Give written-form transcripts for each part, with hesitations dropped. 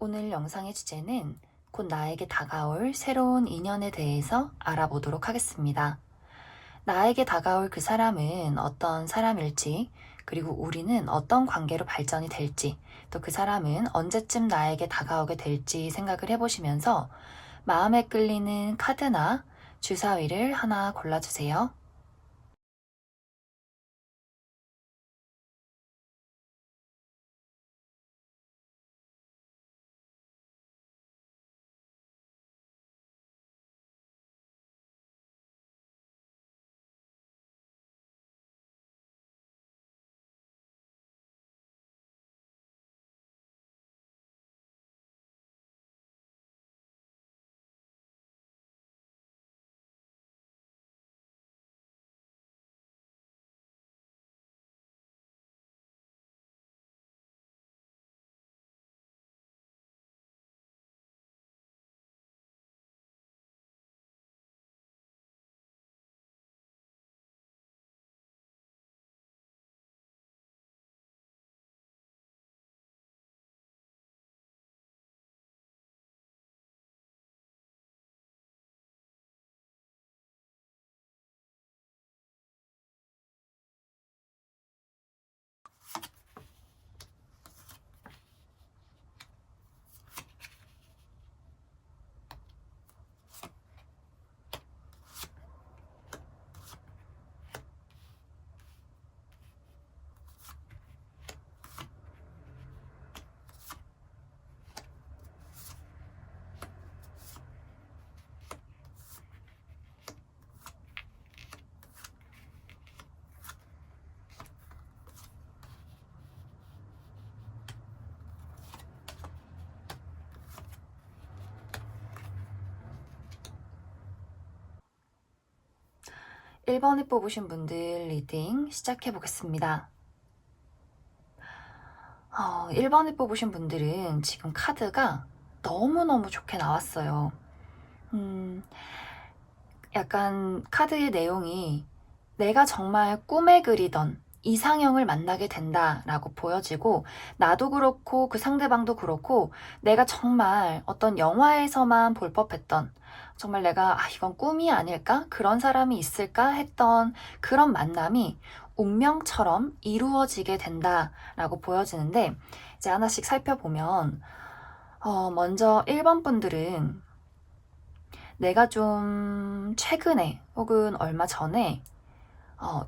오늘 영상의 주제는 곧 나에게 다가올 새로운 인연에 대해서 알아보도록 하겠습니다. 나에게 다가올 그 사람은 어떤 사람일지, 그리고 우리는 어떤 관계로 발전이 될지, 또 그 사람은 언제쯤 나에게 다가오게 될지 생각을 해보시면서 마음에 끌리는 카드나 주사위를 하나 골라주세요. 1번을 뽑으신 분들 리딩 시작해 보겠습니다. 1번을 뽑으신 분들은 지금 카드가 너무너무 좋게 나왔어요. 약간 카드의 내용이 내가 정말 꿈에 그리던 이상형을 만나게 된다라고 보여지고, 나도 그렇고 그 상대방도 그렇고 내가 정말 어떤 영화에서만 볼 법했던, 정말 내가 이건 꿈이 아닐까? 그런 사람이 있을까? 했던 그런 만남이 운명처럼 이루어지게 된다라고 보여지는데, 이제 하나씩 살펴보면 먼저 1번 분들은 내가 좀 최근에 혹은 얼마 전에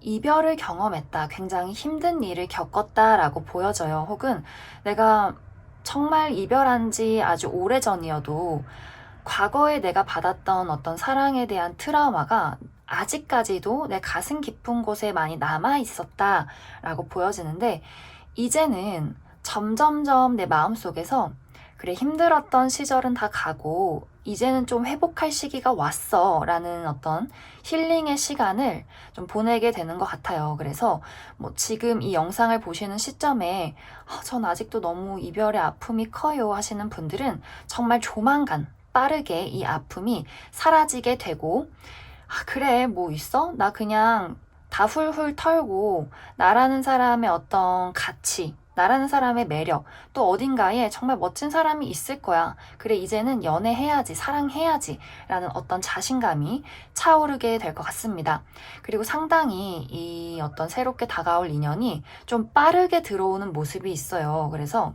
이별을 경험했다, 굉장히 힘든 일을 겪었다라고 보여져요. 혹은 내가 정말 이별한 지 아주 오래전이어도 과거에 내가 받았던 어떤 사랑에 대한 트라우마가 아직까지도 내 가슴 깊은 곳에 많이 남아 있었다라고 보여지는데, 이제는 점점점 내 마음속에서 그래, 힘들었던 시절은 다 가고 이제는 좀 회복할 시기가 왔어 라는 어떤 힐링의 시간을 좀 보내게 되는 것 같아요. 그래서 뭐 지금 이 영상을 보시는 시점에 전 아직도 너무 이별의 아픔이 커요 하시는 분들은 정말 조만간 빠르게 이 아픔이 사라지게 되고, 그래, 뭐 있어? 나 그냥 다 훌훌 털고 나라는 사람의 어떤 가치, 나라는 사람의 매력, 또 어딘가에 정말 멋진 사람이 있을 거야. 그래, 이제는 연애해야지, 사랑해야지 라는 어떤 자신감이 차오르게 될 것 같습니다. 그리고 상당히 이 어떤 새롭게 다가올 인연이 좀 빠르게 들어오는 모습이 있어요. 그래서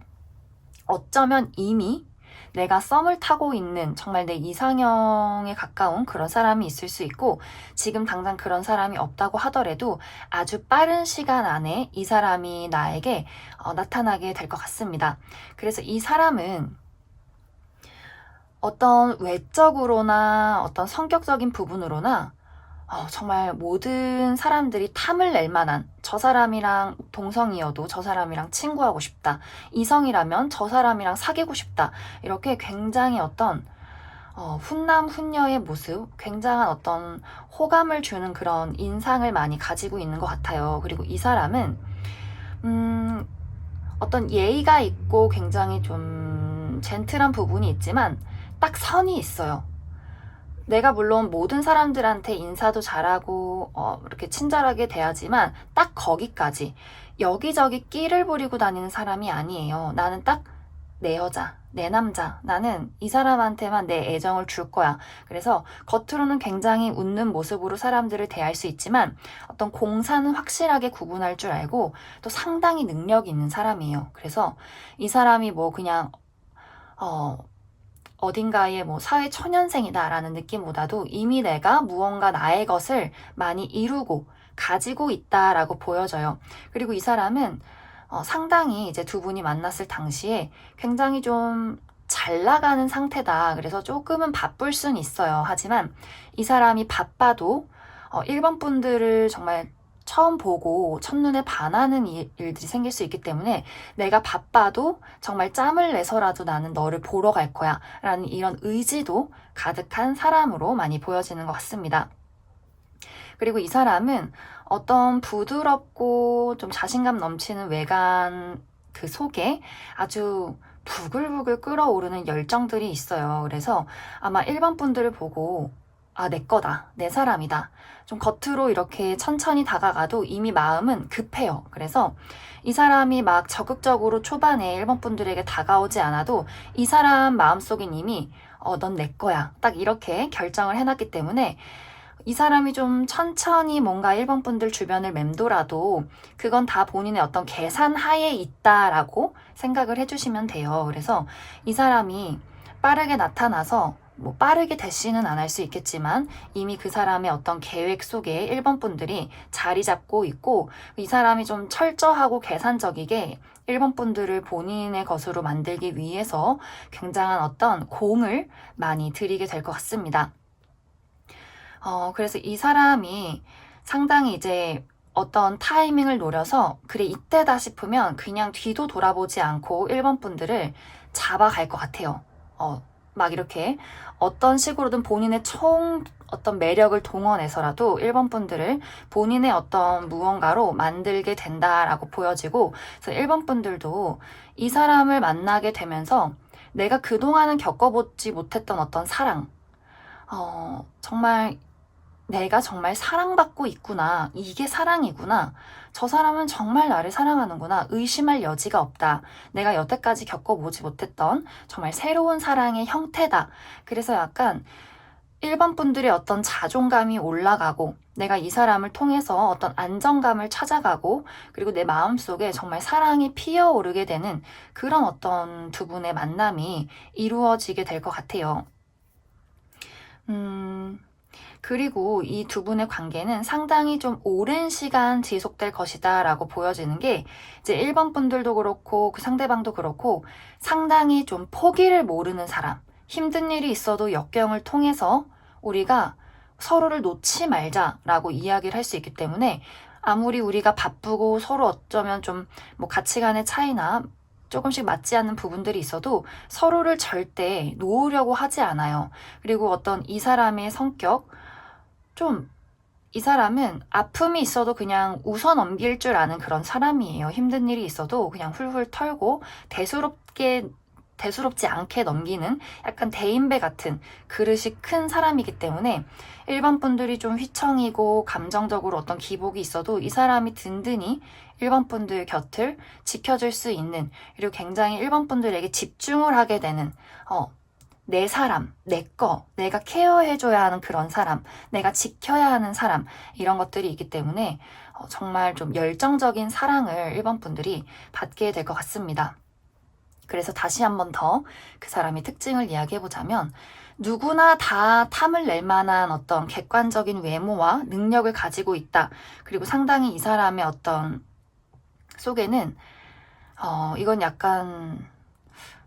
어쩌면 이미 내가 썸을 타고 있는 정말 내 이상형에 가까운 그런 사람이 있을 수 있고, 지금 당장 그런 사람이 없다고 하더라도 아주 빠른 시간 안에 이 사람이 나에게 나타나게 될 것 같습니다. 그래서 이 사람은 어떤 외적으로나 어떤 성격적인 부분으로나 정말 모든 사람들이 탐을 낼 만한, 저 사람이랑 동성이어도 저 사람이랑 친구하고 싶다, 이성이라면 저 사람이랑 사귀고 싶다, 이렇게 굉장히 어떤 훈남 훈녀의 모습, 굉장한 어떤 호감을 주는 그런 인상을 많이 가지고 있는 것 같아요. 그리고 이 사람은 어떤 예의가 있고 굉장히 좀 젠틀한 부분이 있지만 딱 선이 있어요. 내가 물론 모든 사람들한테 인사도 잘하고 이렇게 친절하게 대하지만 딱 거기까지, 여기저기 끼를 부리고 다니는 사람이 아니에요. 나는 딱 내 여자, 내 남자, 나는 이 사람한테만 내 애정을 줄 거야. 그래서 겉으로는 굉장히 웃는 모습으로 사람들을 대할 수 있지만 어떤 공사는 확실하게 구분할 줄 알고 또 상당히 능력이 있는 사람이에요. 그래서 이 사람이 뭐 그냥 어딘가에 뭐 사회 초년생이다라는 느낌보다도 이미 내가 무언가 나의 것을 많이 이루고 가지고 있다라고 보여져요. 그리고 이 사람은 상당히 이제 두 분이 만났을 당시에 굉장히 좀 잘 나가는 상태다. 그래서 조금은 바쁠 순 있어요. 하지만 이 사람이 바빠도 1번 분들을 정말 처음 보고 첫눈에 반하는 일들이 생길 수 있기 때문에 내가 바빠도 정말 짬을 내서라도 나는 너를 보러 갈 거야 라는 이런 의지도 가득한 사람으로 많이 보여지는 것 같습니다. 그리고 이 사람은 어떤 부드럽고 좀 자신감 넘치는 외관 그 속에 아주 부글부글 끓어오르는 열정들이 있어요. 그래서 아마 1번 분들을 보고 내 거다. 내 사람이다. 좀 겉으로 이렇게 천천히 다가가도 이미 마음은 급해요. 그래서 이 사람이 막 적극적으로 초반에 1번 분들에게 다가오지 않아도 이 사람 마음속엔 이미 넌 내 거야. 딱 이렇게 결정을 해놨기 때문에 이 사람이 좀 천천히 뭔가 1번 분들 주변을 맴돌아도 그건 다 본인의 어떤 계산 하에 있다라고 생각을 해주시면 돼요. 그래서 이 사람이 빠르게 나타나서 뭐 빠르게 대시는 안 할 수 있겠지만 이미 그 사람의 어떤 계획 속에 1번 분들이 자리 잡고 있고 이 사람이 좀 철저하고 계산적이게 1번 분들을 본인의 것으로 만들기 위해서 굉장한 어떤 공을 많이 들이게 될 것 같습니다. 그래서 이 사람이 상당히 이제 어떤 타이밍을 노려서 그래 이때다 싶으면 그냥 뒤도 돌아보지 않고 1번 분들을 잡아갈 것 같아요. 막 이렇게 어떤 식으로든 본인의 어떤 매력을 동원해서라도 1번 분들을 본인의 어떤 무언가로 만들게 된다라고 보여지고 그래서 1번 분들도 이 사람을 만나게 되면서 내가 그동안은 겪어보지 못했던 어떤 사랑 정말 내가 정말 사랑받고 있구나. 이게 사랑이구나. 저 사람은 정말 나를 사랑하는구나. 의심할 여지가 없다. 내가 여태까지 겪어보지 못했던 정말 새로운 사랑의 형태다. 그래서 약간 1번 분들의 어떤 자존감이 올라가고 내가 이 사람을 통해서 어떤 안정감을 찾아가고 그리고 내 마음속에 정말 사랑이 피어오르게 되는 그런 어떤 두 분의 만남이 이루어지게 될 것 같아요. 그리고 이 두 분의 관계는 상당히 좀 오랜 시간 지속될 것이다 라고 보여지는 게 이제 1번 분들도 그렇고 그 상대방도 그렇고 상당히 좀 포기를 모르는 사람, 힘든 일이 있어도 역경을 통해서 우리가 서로를 놓지 말자라고 이야기를 할 수 있기 때문에 아무리 우리가 바쁘고 서로 어쩌면 좀 뭐 가치관의 차이나 조금씩 맞지 않는 부분들이 있어도 서로를 절대 놓으려고 하지 않아요. 그리고 어떤 이 사람의 성격, 이 사람은 아픔이 있어도 그냥 웃어 넘길 줄 아는 그런 사람이에요. 힘든 일이 있어도 그냥 훌훌 털고 대수롭지 않게 넘기는 약간 대인배 같은 그릇이 큰 사람이기 때문에 1번 분들이 좀 휘청이고 감정적으로 어떤 기복이 있어도 이 사람이 든든히 1번 분들 곁을 지켜줄 수 있는 그리고 굉장히 1번 분들에게 집중을 하게 되는 내 사람, 내 거, 내가 케어해줘야 하는 그런 사람, 내가 지켜야 하는 사람 이런 것들이 있기 때문에 정말 좀 열정적인 사랑을 1번 분들이 받게 될 것 같습니다. 그래서 다시 한 번 더 그 사람의 특징을 이야기해보자면 누구나 다 탐을 낼 만한 어떤 객관적인 외모와 능력을 가지고 있다. 그리고 상당히 이 사람의 어떤 속에는 이건 약간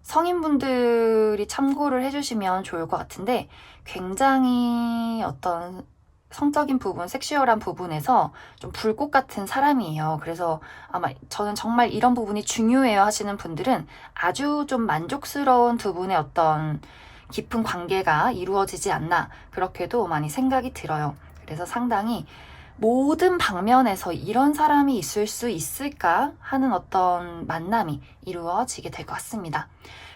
성인분들이 참고를 해주시면 좋을 것 같은데 굉장히 어떤 성적인 부분, 섹슈얼한 부분에서 좀 불꽃 같은 사람이에요. 그래서 아마 저는 정말 이런 부분이 중요해요 하시는 분들은 아주 좀 만족스러운 두 분의 어떤 깊은 관계가 이루어지지 않나 그렇게도 많이 생각이 들어요. 그래서 상당히 모든 방면에서 이런 사람이 있을 수 있을까 하는 어떤 만남이 이루어지게 될 것 같습니다.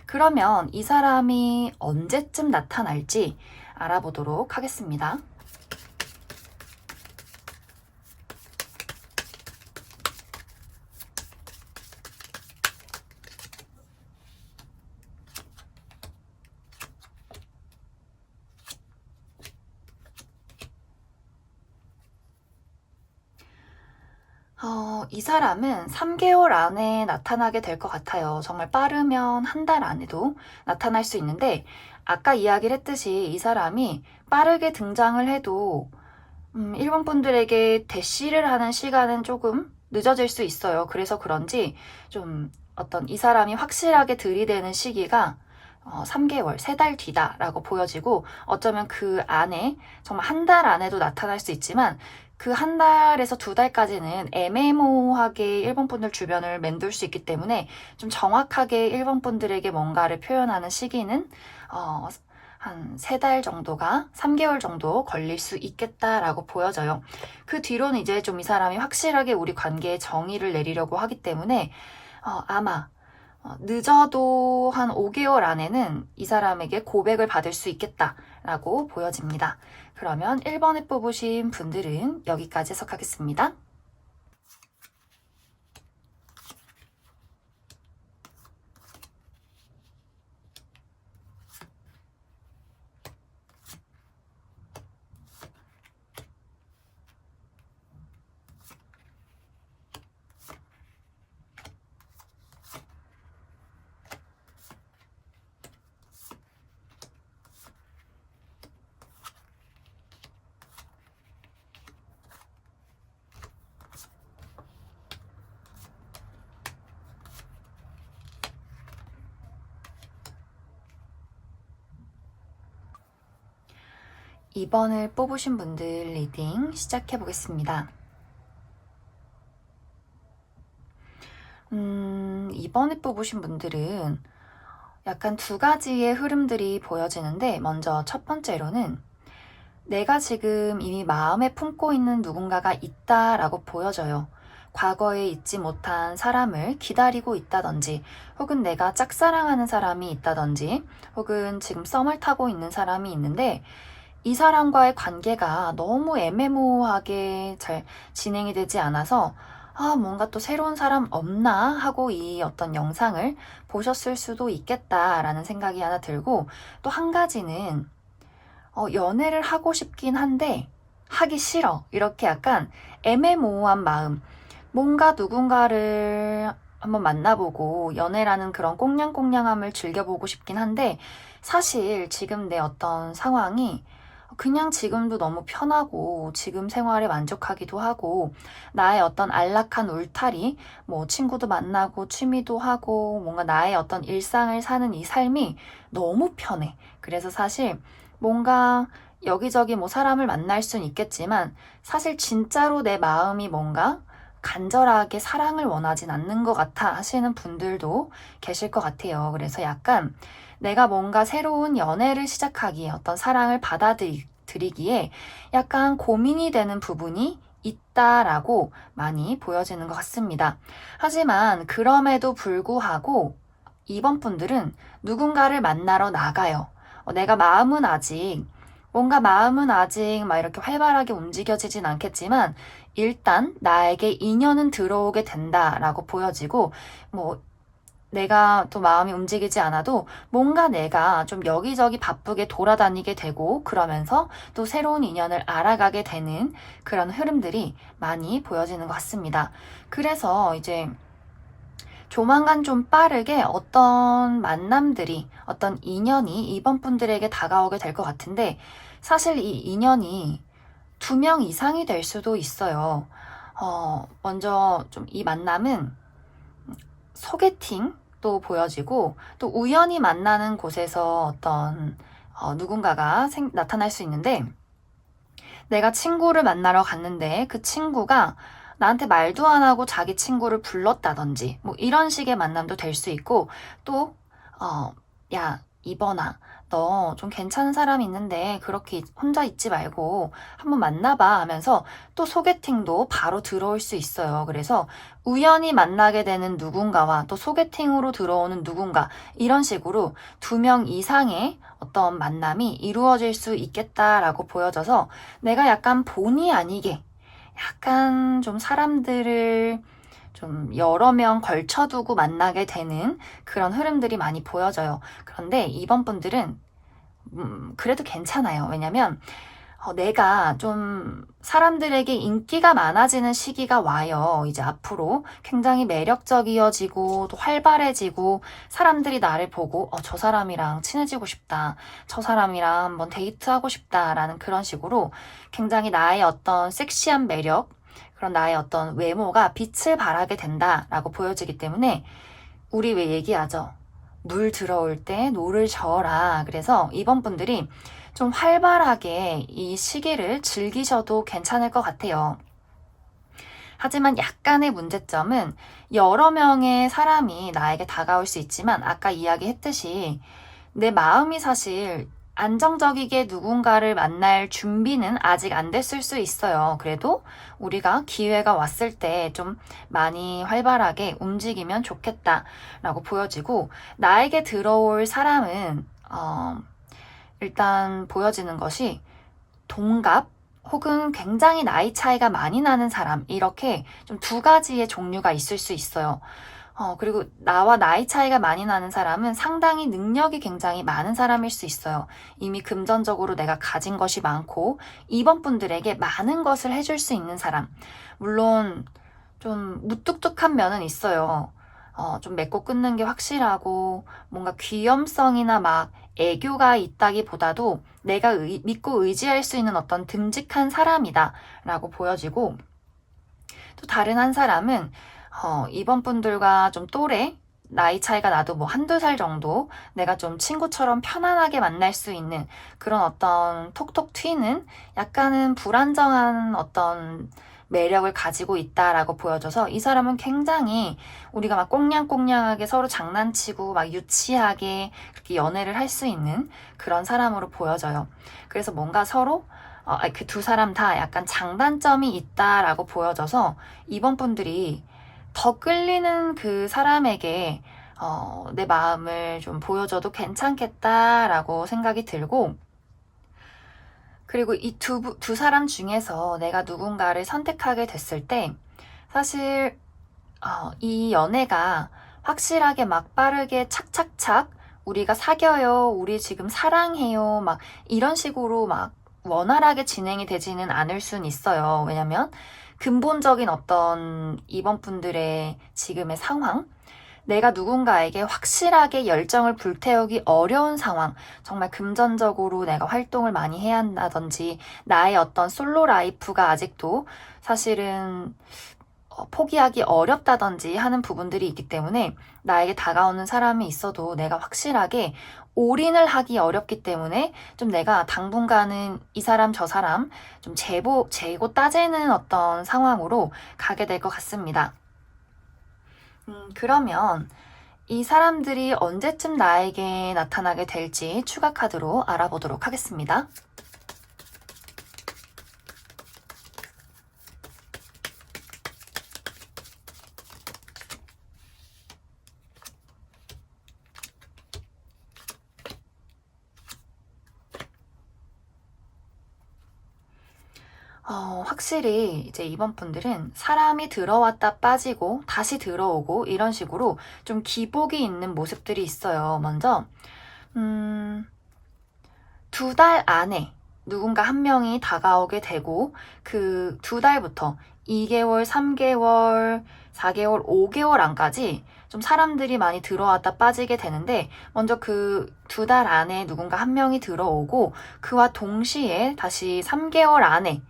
그러면 이 사람이 언제쯤 나타날지 알아보도록 하겠습니다. 이 사람은 3개월 안에 나타나게 될 것 같아요. 정말 빠르면 한 달 안에도 나타날 수 있는데, 아까 이야기를 했듯이 이 사람이 빠르게 등장을 해도 일본 분들에게 대시를 하는 시간은 조금 늦어질 수 있어요. 그래서 그런지 좀 어떤 이 사람이 확실하게 들이대는 시기가 3개월, 3달 뒤다라고 보여지고, 어쩌면 그 안에 정말 한 달 안에도 나타날 수 있지만 그 한 달에서 2달까지는 애매모호하게 일본 분들 주변을 맴돌 수 있기 때문에 좀 정확하게 일본 분들에게 뭔가를 표현하는 시기는 한 3달 정도가 3개월 정도 걸릴 수 있겠다라고 보여져요. 그 뒤로는 이제 좀 이 사람이 확실하게 우리 관계에 정의를 내리려고 하기 때문에 아마 늦어도 한 5개월 안에는 이 사람에게 고백을 받을 수 있겠다라고 보여집니다. 그러면 1번에 뽑으신 분들은 여기까지 해석하겠습니다. 2번을 뽑으신 분들 리딩 시작해 보겠습니다. 2번에 뽑으신 분들은 약간 2가지의 흐름들이 보여지는데, 먼저 첫 번째로는 내가 지금 이미 마음에 품고 있는 누군가가 있다라고 보여져요. 과거에 잊지 못한 사람을 기다리고 있다든지, 혹은 내가 짝사랑하는 사람이 있다든지, 혹은 지금 썸을 타고 있는 사람이 있는데 이 사람과의 관계가 너무 애매모호하게 잘 진행이 되지 않아서 뭔가 또 새로운 사람 없나 하고 이 어떤 영상을 보셨을 수도 있겠다라는 생각이 하나 들고, 또 한 가지는 연애를 하고 싶긴 한데 하기 싫어, 이렇게 약간 애매모호한 마음, 뭔가 누군가를 한번 만나보고 연애라는 그런 꽁냥꽁냥함을 즐겨보고 싶긴 한데, 사실 지금 내 어떤 상황이 그냥 지금도 너무 편하고 지금 생활에 만족하기도 하고, 나의 어떤 안락한 울타리, 뭐 친구도 만나고 취미도 하고 뭔가 나의 어떤 일상을 사는 이 삶이 너무 편해. 그래서 사실 뭔가 여기저기 뭐 사람을 만날 순 있겠지만 사실 진짜로 내 마음이 뭔가 간절하게 사랑을 원하진 않는 것 같아 하시는 분들도 계실 것 같아요. 그래서 약간 내가 뭔가 새로운 연애를 시작하기에, 어떤 사랑을 받아들이기에 약간 고민이 되는 부분이 있다라고 많이 보여지는 것 같습니다. 하지만 그럼에도 불구하고 2번 분들은 누군가를 만나러 나가요. 내가 마음은 아직 막 이렇게 활발하게 움직여지진 않겠지만 일단 나에게 인연은 들어오게 된다라고 보여지고, 뭐 내가 또 마음이 움직이지 않아도 뭔가 내가 좀 여기저기 바쁘게 돌아다니게 되고, 그러면서 또 새로운 인연을 알아가게 되는 그런 흐름들이 많이 보여지는 것 같습니다. 그래서 이제 조만간 좀 빠르게 어떤 만남들이, 어떤 인연이 이번 분들에게 다가오게 될 것 같은데, 사실 이 인연이 2명 이상이 될 수도 있어요. 먼저 좀 이 만남은 소개팅도 보여지고, 또 우연히 만나는 곳에서 어떤 누군가가 나타날 수 있는데, 내가 친구를 만나러 갔는데 그 친구가 나한테 말도 안 하고 자기 친구를 불렀다든지, 뭐 이런 식의 만남도 될 수 있고, 또 야 이번아, 너 좀 괜찮은 사람이 있는데 그렇게 혼자 있지 말고 한번 만나봐 하면서 또 소개팅도 바로 들어올 수 있어요. 그래서 우연히 만나게 되는 누군가와 또 소개팅으로 들어오는 누군가, 이런 식으로 2명 이상의 어떤 만남이 이루어질 수 있겠다라고 보여져서, 내가 약간 본의 아니게 약간 좀 사람들을 좀 여러 명 걸쳐두고 만나게 되는 그런 흐름들이 많이 보여져요. 그런데 이번 분들은 그래도 괜찮아요. 왜냐면 내가 좀 사람들에게 인기가 많아지는 시기가 와요. 이제 앞으로 굉장히 매력적이어지고 또 활발해지고 사람들이 나를 보고 저 사람이랑 친해지고 싶다. 저 사람이랑 한번 데이트하고 싶다라는 그런 식으로 굉장히 나의 어떤 섹시한 매력, 그런 나의 어떤 외모가 빛을 발하게 된다라고 보여지기 때문에 우리 왜 얘기하죠? 물 들어올 때 노를 저어라. 그래서 이번 분들이 좀 활발하게 이 시기를 즐기셔도 괜찮을 것 같아요. 하지만 약간의 문제점은 여러 명의 사람이 나에게 다가올 수 있지만 아까 이야기했듯이 내 마음이 사실 안정적이게 누군가를 만날 준비는 아직 안 됐을 수 있어요. 그래도 우리가 기회가 왔을 때 좀 많이 활발하게 움직이면 좋겠다라고 보여지고 나에게 들어올 사람은 일단 보여지는 것이 동갑 혹은 굉장히 나이 차이가 많이 나는 사람 이렇게 좀 두 가지의 종류가 있을 수 있어요. 그리고 나와 나이 차이가 많이 나는 사람은 상당히 능력이 굉장히 많은 사람일 수 있어요. 이미 금전적으로 내가 가진 것이 많고 이번 분들에게 많은 것을 해줄 수 있는 사람. 물론 좀 무뚝뚝한 면은 있어요. 좀 맺고 끊는 게 확실하고 뭔가 귀염성이나 막 애교가 있다기보다도 내가 믿고 의지할 수 있는 어떤 듬직한 사람이다 라고 보여지고 또 다른 한 사람은 이번 분들과 좀 또래 나이 차이가 나도 뭐 한두 살 정도 내가 좀 친구처럼 편안하게 만날 수 있는 그런 어떤 톡톡 튀는 약간은 불안정한 어떤 매력을 가지고 있다라고 보여져서 이 사람은 굉장히 우리가 막 꽁냥꽁냥하게 서로 장난치고 막 유치하게 그렇게 연애를 할 수 있는 그런 사람으로 보여져요. 그래서 뭔가 서로 그 두 사람 다 약간 장단점이 있다라고 보여져서 이번 분들이 더 끌리는 그 사람에게 내 마음을 좀 보여줘도 괜찮겠다라고 생각이 들고 그리고 이 두 사람 중에서 내가 누군가를 선택하게 됐을 때 사실 이 연애가 확실하게 막 빠르게 착착착 우리가 사겨요, 우리 지금 사랑해요, 막 이런 식으로 막 원활하게 진행이 되지는 않을 순 있어요. 왜냐면 근본적인 어떤 이번 분들의 지금의 상황, 내가 누군가에게 확실하게 열정을 불태우기 어려운 상황, 정말 금전적으로 내가 활동을 많이 해야 한다든지, 나의 어떤 솔로 라이프가 아직도 사실은 포기하기 어렵다든지 하는 부분들이 있기 때문에 나에게 다가오는 사람이 있어도 내가 확실하게 올인을 하기 어렵기 때문에 좀 내가 당분간은 이 사람 저 사람 좀 재고 따지는 어떤 상황으로 가게 될 것 같습니다. 그러면 이 사람들이 언제쯤 나에게 나타나게 될지 추가 카드로 알아보도록 하겠습니다. 확실히 이제 이번 분들은 사람이 들어왔다 빠지고 다시 들어오고 이런 식으로 좀 기복이 있는 모습들이 있어요. 먼저 2달 안에 누군가 한 명이 다가오게 되고 그 2달부터 2개월, 3개월, 4개월, 5개월 안까지 좀 사람들이 많이 들어왔다 빠지게 되는데 먼저 그 2달 안에 누군가 한 명이 들어오고 그와 동시에 다시 3개월 안에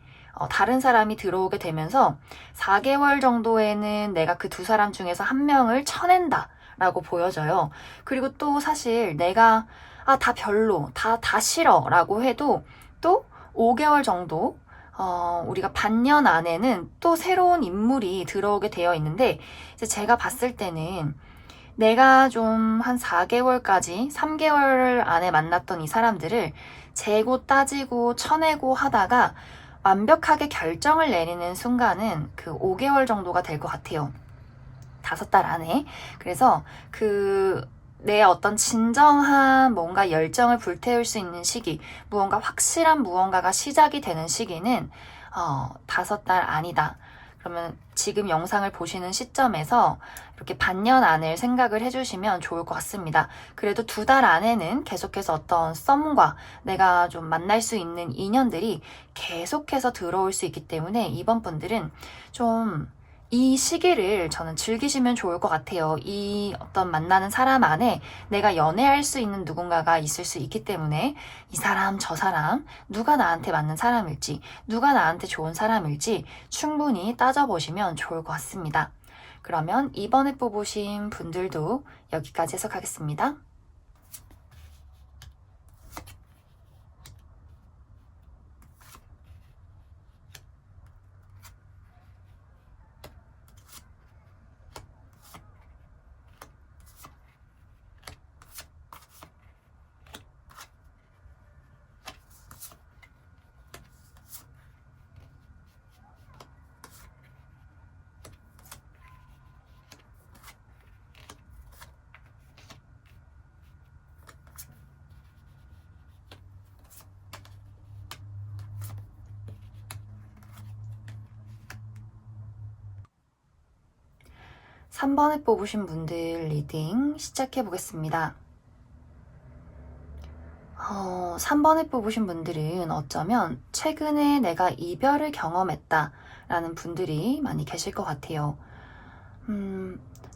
다른 사람이 들어오게 되면서 4개월 정도에는 내가 그 두 사람 중에서 한 명을 쳐낸다 라고 보여져요. 그리고 또 사실 내가 다 별로, 다 싫어 라고 해도 또 5개월 정도 우리가 반년 안에는 또 새로운 인물이 들어오게 되어 있는데 이제 제가 봤을 때는 내가 좀 한 4개월까지 3개월 안에 만났던 이 사람들을 재고 따지고 쳐내고 하다가 완벽하게 결정을 내리는 순간은 그 5개월 정도가 될 것 같아요. 5달 안에. 그래서 내 어떤 진정한 뭔가 열정을 불태울 수 있는 시기, 무언가 확실한 무언가가 시작이 되는 시기는 5달 안이다. 그러면 지금 영상을 보시는 시점에서 이렇게 반년 안을 생각을 해주시면 좋을 것 같습니다. 그래도 2달 안에는 계속해서 어떤 썸과 내가 좀 만날 수 있는 인연들이 계속해서 들어올 수 있기 때문에 이번 분들은 좀 이 시기를 저는 즐기시면 좋을 것 같아요. 이 어떤 만나는 사람 안에 내가 연애할 수 있는 누군가가 있을 수 있기 때문에 이 사람, 저 사람, 누가 나한테 맞는 사람일지, 누가 나한테 좋은 사람일지 충분히 따져보시면 좋을 것 같습니다. 그러면 이번에 뽑으신 분들도 여기까지 해석하겠습니다. 3번에 뽑으신 분들 리딩 시작해 보겠습니다. 3번에 뽑으신 분들은 어쩌면 최근에 내가 이별을 경험했다 라는 분들이 많이 계실 것 같아요.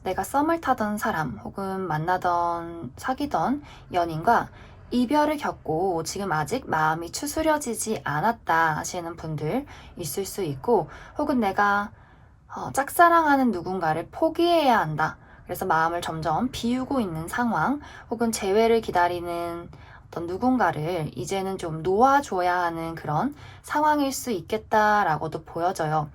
내가 썸을 타던 사람 혹은 만나던 사귀던 연인과 이별을 겪고 지금 아직 마음이 추스려지지 않았다 하시는 분들 있을 수 있고, 혹은 내가 짝사랑하는 누군가를 포기해야 한다. 그래서 마음을 점점 비우고 있는 상황, 혹은 재회를 기다리는 어떤 누군가를 이제는 좀 놓아줘야 하는 그런 상황일 수 있겠다라고도 보여져요.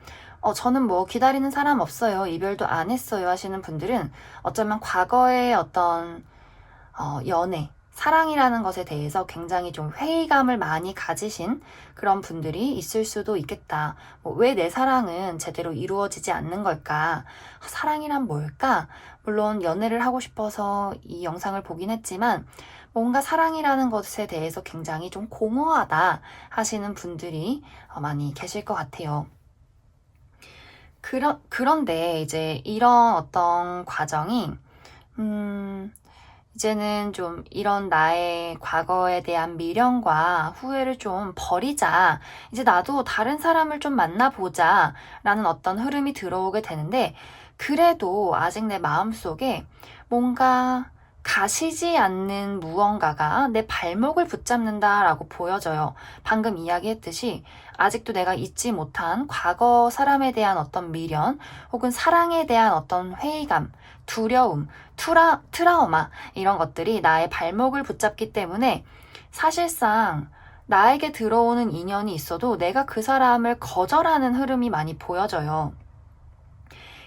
저는 뭐 기다리는 사람 없어요. 이별도 안 했어요. 하시는 분들은 어쩌면 과거의 어떤 연애, 사랑이라는 것에 대해서 굉장히 좀 회의감을 많이 가지신 그런 분들이 있을 수도 있겠다. 왜 내 사랑은 제대로 이루어지지 않는 걸까? 사랑이란 뭘까? 물론 연애를 하고 싶어서 이 영상을 보긴 했지만 뭔가 사랑이라는 것에 대해서 굉장히 좀 공허하다 하시는 분들이 많이 계실 것 같아요. 그런데 이제 이런 어떤 과정이 이제는 좀 이런 나의 과거에 대한 미련과 후회를 좀 버리자. 이제 나도 다른 사람을 좀 만나보자. 라는 어떤 흐름이 들어오게 되는데, 그래도 아직 내 마음속에 뭔가 가시지 않는 무언가가 내 발목을 붙잡는다라고 보여져요. 방금 이야기했듯이 아직도 내가 잊지 못한 과거 사람에 대한 어떤 미련, 혹은 사랑에 대한 어떤 회의감, 두려움, 트라우마 이런 것들이 나의 발목을 붙잡기 때문에 사실상 나에게 들어오는 인연이 있어도 내가 그 사람을 거절하는 흐름이 많이 보여져요.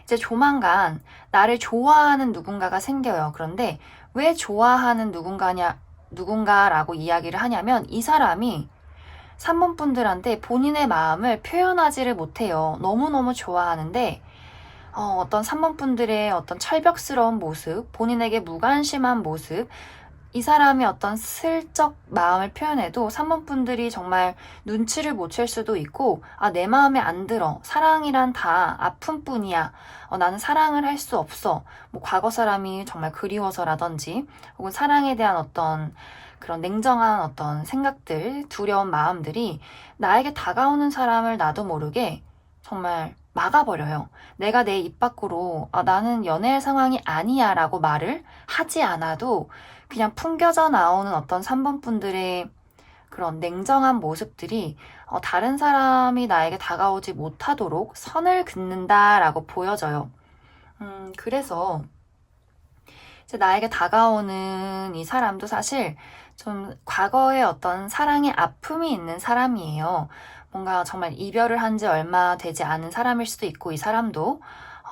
이제 조만간 나를 좋아하는 누군가가 생겨요. 그런데 왜 좋아하는 누군가라고 이야기를 하냐면 이 사람이 3번 분들한테 본인의 마음을 표현하지를 못해요. 너무너무 좋아하는데 어떤 3번 분들의 어떤 철벽스러운 모습, 본인에게 무관심한 모습, 이 사람이 어떤 슬쩍 마음을 표현해도 3번 분들이 정말 눈치를 못 챌 수도 있고, 내 마음에 안 들어. 사랑이란 다 아픔뿐이야. 나는 사랑을 할 수 없어. 뭐 과거 사람이 정말 그리워서라든지, 혹은 사랑에 대한 어떤 그런 냉정한 어떤 생각들, 두려운 마음들이 나에게 다가오는 사람을 나도 모르게 정말 막아버려요. 내가 내 입 밖으로 나는 연애할 상황이 아니야 라고 말을 하지 않아도 그냥 풍겨져 나오는 어떤 3번 분들의 그런 냉정한 모습들이 다른 사람이 나에게 다가오지 못하도록 선을 긋는다라고 보여져요. 그래서 이제 나에게 다가오는 이 사람도 사실 좀 과거에 어떤 사랑의 아픔이 있는 사람이에요. 뭔가 정말 이별을 한 지 얼마 되지 않은 사람일 수도 있고, 이 사람도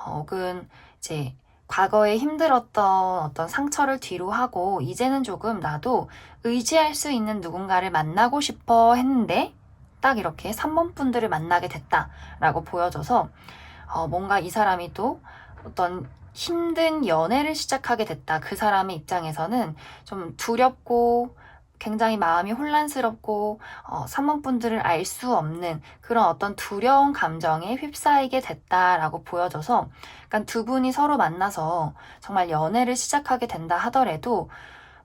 혹은 이제 과거에 힘들었던 어떤 상처를 뒤로 하고 이제는 조금 나도 의지할 수 있는 누군가를 만나고 싶어 했는데 딱 이렇게 3번 분들을 만나게 됐다라고 보여져서 뭔가 이 사람이 또 어떤 힘든 연애를 시작하게 됐다. 그 사람의 입장에서는 좀 두렵고 굉장히 마음이 혼란스럽고 산모분들을 알 수 없는 그런 어떤 두려운 감정에 휩싸이게 됐다라고 보여져서, 그러니까 두 분이 서로 만나서 정말 연애를 시작하게 된다 하더라도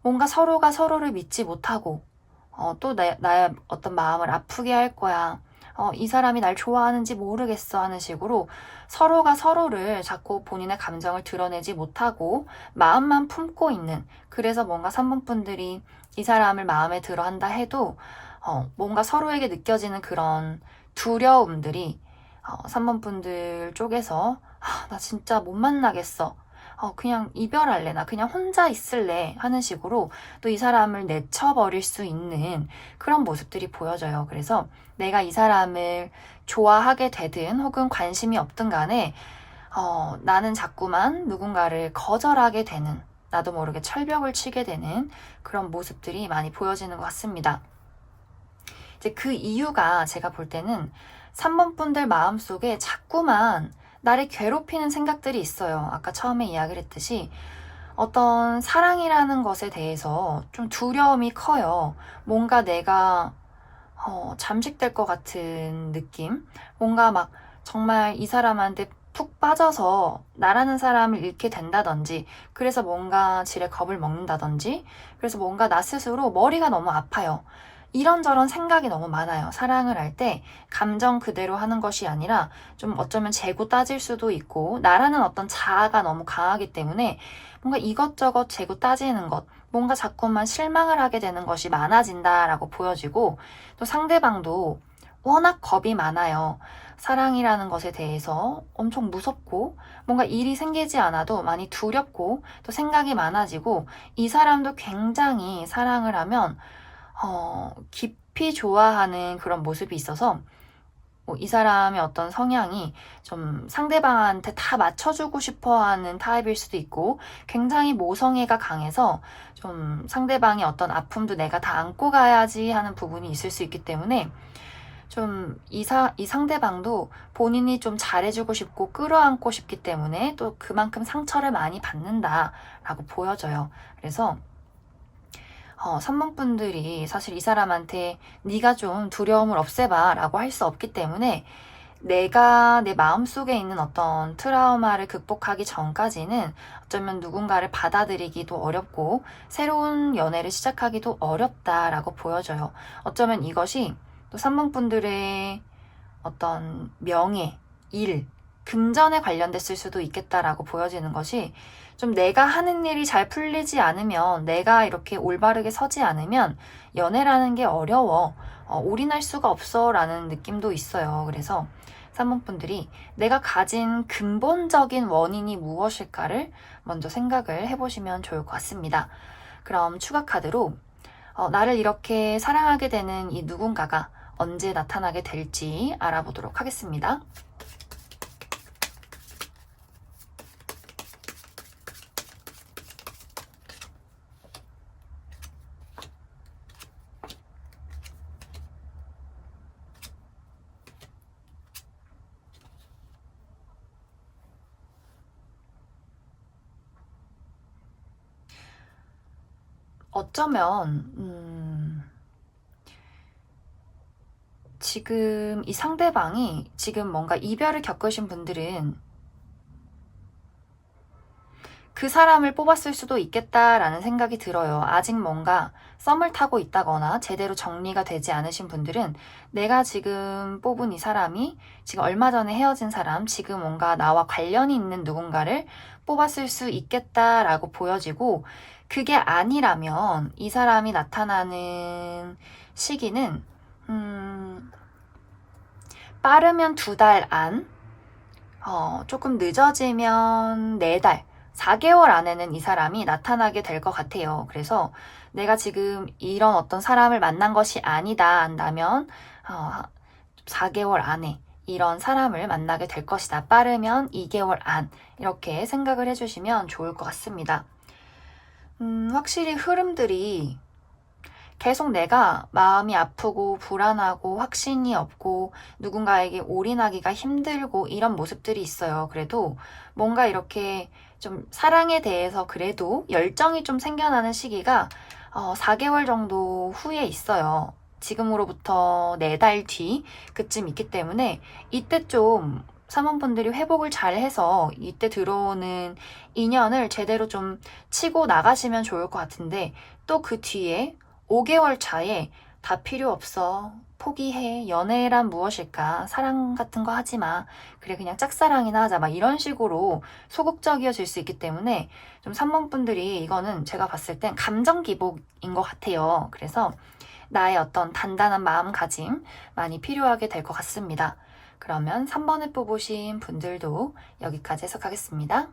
뭔가 서로가 서로를 믿지 못하고 또 나의 어떤 마음을 아프게 할 거야. 이 사람이 날 좋아하는지 모르겠어 하는 식으로 서로가 서로를 자꾸 본인의 감정을 드러내지 못하고 마음만 품고 있는, 그래서 뭔가 산모분들이 이 사람을 마음에 들어 한다 해도 뭔가 서로에게 느껴지는 그런 두려움들이 산모분들 쪽에서 나 진짜 못 만나겠어. 그냥 이별할래. 나 그냥 혼자 있을래. 하는 식으로 또 이 사람을 내쳐버릴 수 있는 그런 모습들이 보여져요. 그래서 내가 이 사람을 좋아하게 되든 혹은 관심이 없든 간에 나는 자꾸만 누군가를 거절하게 되는, 나도 모르게 철벽을 치게 되는 그런 모습들이 많이 보여지는 것 같습니다. 이제 그 이유가 제가 볼 때는 산모분들 마음속에 자꾸만 나를 괴롭히는 생각들이 있어요. 아까 처음에 이야기를 했듯이 어떤 사랑이라는 것에 대해서 좀 두려움이 커요. 뭔가 내가 잠식될 것 같은 느낌? 뭔가 막 정말 이 사람한테 푹 빠져서 나라는 사람을 잃게 된다든지, 그래서 뭔가 지레 겁을 먹는다든지, 그래서 뭔가 나 스스로 머리가 너무 아파요. 이런저런 생각이 너무 많아요. 사랑을 할 때 감정 그대로 하는 것이 아니라 좀 어쩌면 재고 따질 수도 있고, 나라는 어떤 자아가 너무 강하기 때문에 뭔가 이것저것 재고 따지는 것, 뭔가 자꾸만 실망을 하게 되는 것이 많아진다라고 보여지고, 또 상대방도 워낙 겁이 많아요. 사랑이라는 것에 대해서 엄청 무섭고, 뭔가 일이 생기지 않아도 많이 두렵고, 또 생각이 많아지고, 이 사람도 굉장히 사랑을 하면 깊이 좋아하는 그런 모습이 있어서 이 사람의 어떤 성향이 좀 상대방한테 다 맞춰주고 싶어 하는 타입일 수도 있고, 굉장히 모성애가 강해서 좀 상대방의 어떤 아픔도 내가 다 안고 가야지 하는 부분이 있을 수 있기 때문에 좀 이 상대방도 본인이 좀 잘해주고 싶고 끌어안고 싶기 때문에 또 그만큼 상처를 많이 받는다라고 보여져요. 그래서 산모분들이 사실 이 사람한테 네가 좀 두려움을 없애봐 라고 할 수 없기 때문에 내가 내 마음속에 있는 어떤 트라우마를 극복하기 전까지는 어쩌면 누군가를 받아들이기도 어렵고 새로운 연애를 시작하기도 어렵다라고 보여져요. 어쩌면 이것이 또 산모분들의 어떤 명예, 일, 금전에 관련됐을 수도 있겠다라고 보여지는 것이, 좀 내가 하는 일이 잘 풀리지 않으면, 내가 이렇게 올바르게 서지 않으면 연애라는 게 어려워. 올인할 수가 없어 라는 느낌도 있어요. 그래서 산모분들이 내가 가진 근본적인 원인이 무엇일까를 먼저 생각을 해보시면 좋을 것 같습니다. 그럼 추가 카드로 나를 이렇게 사랑하게 되는 이 누군가가 언제 나타나게 될지 알아보도록 하겠습니다. 어쩌면 지금 이 상대방이 지금 뭔가 이별을 겪으신 분들은 그 사람을 뽑았을 수도 있겠다라는 생각이 들어요. 아직 뭔가 썸을 타고 있다거나 제대로 정리가 되지 않으신 분들은 내가 지금 뽑은 이 사람이 지금 얼마 전에 헤어진 사람, 지금 뭔가 나와 관련이 있는 누군가를 뽑았을 수 있겠다라고 보여지고, 그게 아니라면 이 사람이 나타나는 시기는 빠르면 2달 안, 조금 늦어지면 4달, 4개월 안에는 이 사람이 나타나게 될 것 같아요. 그래서 내가 지금 이런 어떤 사람을 만난 것이 아니다 한다면 4개월 안에 이런 사람을 만나게 될 것이다. 빠르면 2개월 안, 이렇게 생각을 해주시면 좋을 것 같습니다. 확실히 흐름들이 계속 내가 마음이 아프고 불안하고 확신이 없고 누군가에게 올인하기가 힘들고 이런 모습들이 있어요. 그래도 뭔가 이렇게 좀 사랑에 대해서 그래도 열정이 좀 생겨나는 시기가 4개월 정도 후에 있어요. 지금으로부터 4달 뒤 그쯤 있기 때문에 이때 좀 사모분들이 회복을 잘 해서 이때 들어오는 인연을 제대로 좀 치고 나가시면 좋을 것 같은데 또 그 뒤에 5개월 차에 다 필요 없어. 포기해. 연애란 무엇일까? 사랑 같은 거 하지 마. 그래, 그냥 짝사랑이나 하자. 막 이런 식으로 소극적이어질 수 있기 때문에 좀 3번 분들이 이거는 제가 봤을 땐 감정 기복인 것 같아요. 그래서 나의 어떤 단단한 마음가짐 많이 필요하게 될 것 같습니다. 그러면 3번을 뽑으신 분들도 여기까지 해석하겠습니다.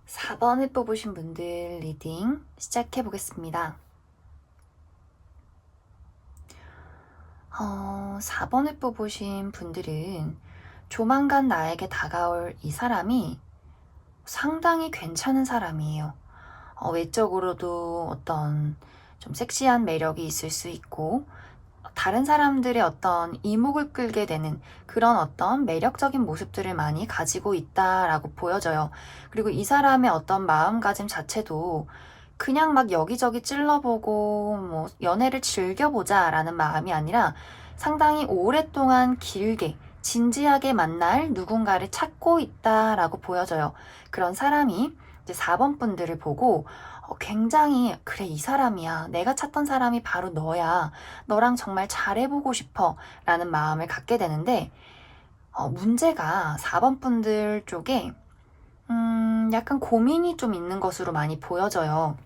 4번을 뽑으신 분들 리딩 시작해 보겠습니다. 4번을 뽑으신 분들은 조만간 나에게 다가올 이 사람이 상당히 괜찮은 사람이에요. 외적으로도 어떤 좀 섹시한 매력이 있을 수 있고 다른 사람들의 어떤 이목을 끌게 되는 그런 어떤 매력적인 모습들을 많이 가지고 있다라고 보여져요. 그리고 이 사람의 어떤 마음가짐 자체도 그냥 막 여기저기 찔러보고 뭐 연애를 즐겨보자 라는 마음이 아니라 상당히 오랫동안 길게 진지하게 만날 누군가를 찾고 있다라고 보여져요. 그런 사람이 이제 4번 분들을 보고 굉장히 그래 이 사람이야. 내가 찾던 사람이 바로 너야. 너랑 정말 잘해보고 싶어 라는 마음을 갖게 되는데 문제가 4번 분들 쪽에 약간 고민이 좀 있는 것으로 많이 보여져요.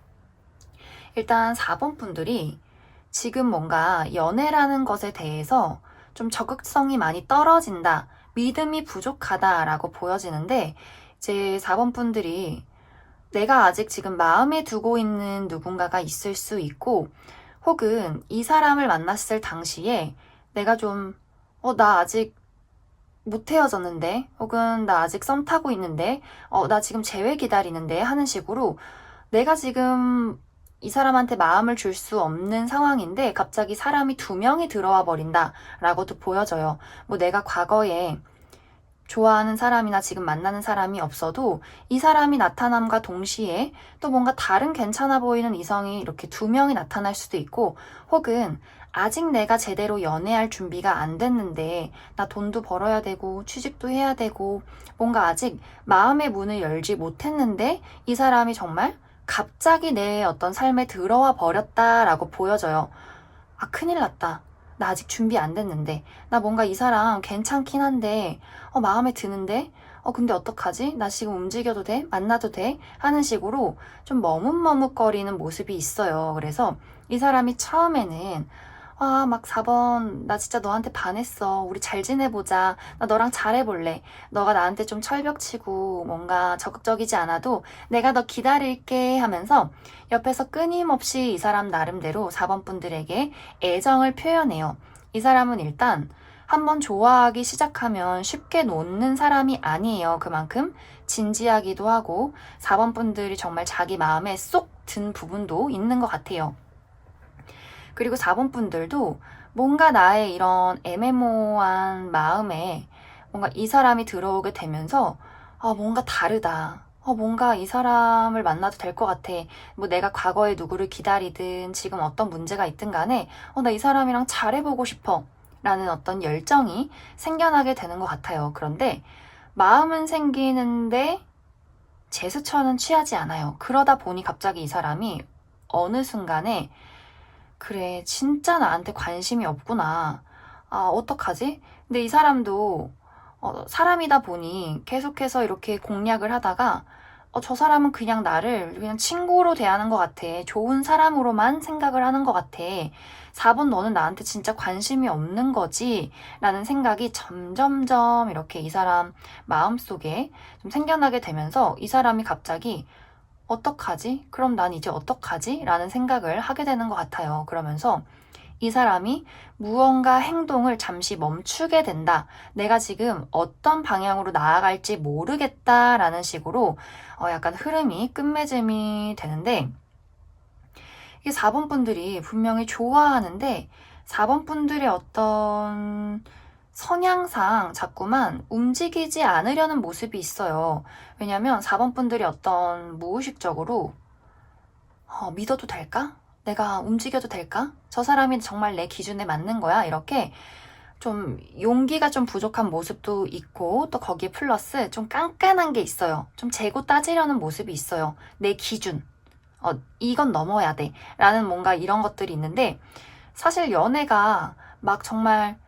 일단 4번 분들이 지금 뭔가 연애라는 것에 대해서 좀 적극성이 많이 떨어진다, 믿음이 부족하다라고 보여지는데 이제 4번 분들이 내가 아직 지금 마음에 두고 있는 누군가가 있을 수 있고 혹은 이 사람을 만났을 당시에 내가 좀 나 아직 못 헤어졌는데 혹은 나 아직 썸 타고 있는데 나 지금 재회 기다리는데 하는 식으로 내가 지금 이 사람한테 마음을 줄 수 없는 상황인데 갑자기 사람이 2명이 들어와 버린다 라고도 보여져요. 뭐 내가 과거에 좋아하는 사람이나 지금 만나는 사람이 없어도 이 사람이 나타남과 동시에 또 뭔가 다른 괜찮아 보이는 이성이 이렇게 2명이 나타날 수도 있고 혹은 아직 내가 제대로 연애할 준비가 안 됐는데 나 돈도 벌어야 되고 취직도 해야 되고 뭔가 아직 마음의 문을 열지 못했는데 이 사람이 정말 갑자기 내 어떤 삶에 들어와 버렸다라고 보여져요. 아, 큰일 났다. 나 아직 준비 안 됐는데. 나 뭔가 이 사람 괜찮긴 한데, 마음에 드는데? 근데 어떡하지? 나 지금 움직여도 돼? 만나도 돼? 하는 식으로 좀 머뭇머뭇거리는 모습이 있어요. 그래서 이 사람이 처음에는 막 4번, 나 진짜 너한테 반했어. 우리 잘 지내보자. 나 너랑 잘해볼래. 너가 나한테 좀 철벽치고 뭔가 적극적이지 않아도 내가 너 기다릴게 하면서 옆에서 끊임없이 이 사람 나름대로 4번 분들에게 애정을 표현해요. 이 사람은 일단 한번 좋아하기 시작하면 쉽게 놓는 사람이 아니에요. 그만큼 진지하기도 하고 4번 분들이 정말 자기 마음에 쏙 든 부분도 있는 것 같아요. 그리고 4번 분들도 뭔가 나의 이런 애매모호한 마음에 뭔가 이 사람이 들어오게 되면서 뭔가 다르다. 뭔가 이 사람을 만나도 될 것 같아. 뭐 내가 과거에 누구를 기다리든 지금 어떤 문제가 있든 간에 나 이 사람이랑 잘해보고 싶어. 라는 어떤 열정이 생겨나게 되는 것 같아요. 그런데 마음은 생기는데 제스처는 취하지 않아요. 그러다 보니 갑자기 이 사람이 어느 순간에 그래, 진짜 나한테 관심이 없구나. 어떡하지? 근데 이 사람도 사람이다 보니 계속해서 이렇게 공략을 하다가 저 사람은 그냥 나를 그냥 친구로 대하는 것 같아. 좋은 사람으로만 생각을 하는 것 같아. 4번 너는 나한테 진짜 관심이 없는 거지? 라는 생각이 점점점 이렇게 이 사람 마음속에 좀 생겨나게 되면서 이 사람이 갑자기 어떡하지? 그럼 난 이제 어떡하지? 라는 생각을 하게 되는 것 같아요. 그러면서 이 사람이 무언가 행동을 잠시 멈추게 된다. 내가 지금 어떤 방향으로 나아갈지 모르겠다라는 식으로 약간 흐름이 끝맺음이 되는데 이게 4번 분들이 분명히 좋아하는데 4번 분들의 어떤 성향상 자꾸만 움직이지 않으려는 모습이 있어요. 왜냐면 4번 분들이 어떤 무의식적으로 믿어도 될까? 내가 움직여도 될까? 저 사람이 정말 내 기준에 맞는 거야? 이렇게 좀 용기가 좀 부족한 모습도 있고 또 거기에 플러스 좀 깐깐한 게 있어요. 좀 재고 따지려는 모습이 있어요. 내 기준. 이건 넘어야 돼. 라는 뭔가 이런 것들이 있는데 사실 연애가 막 정말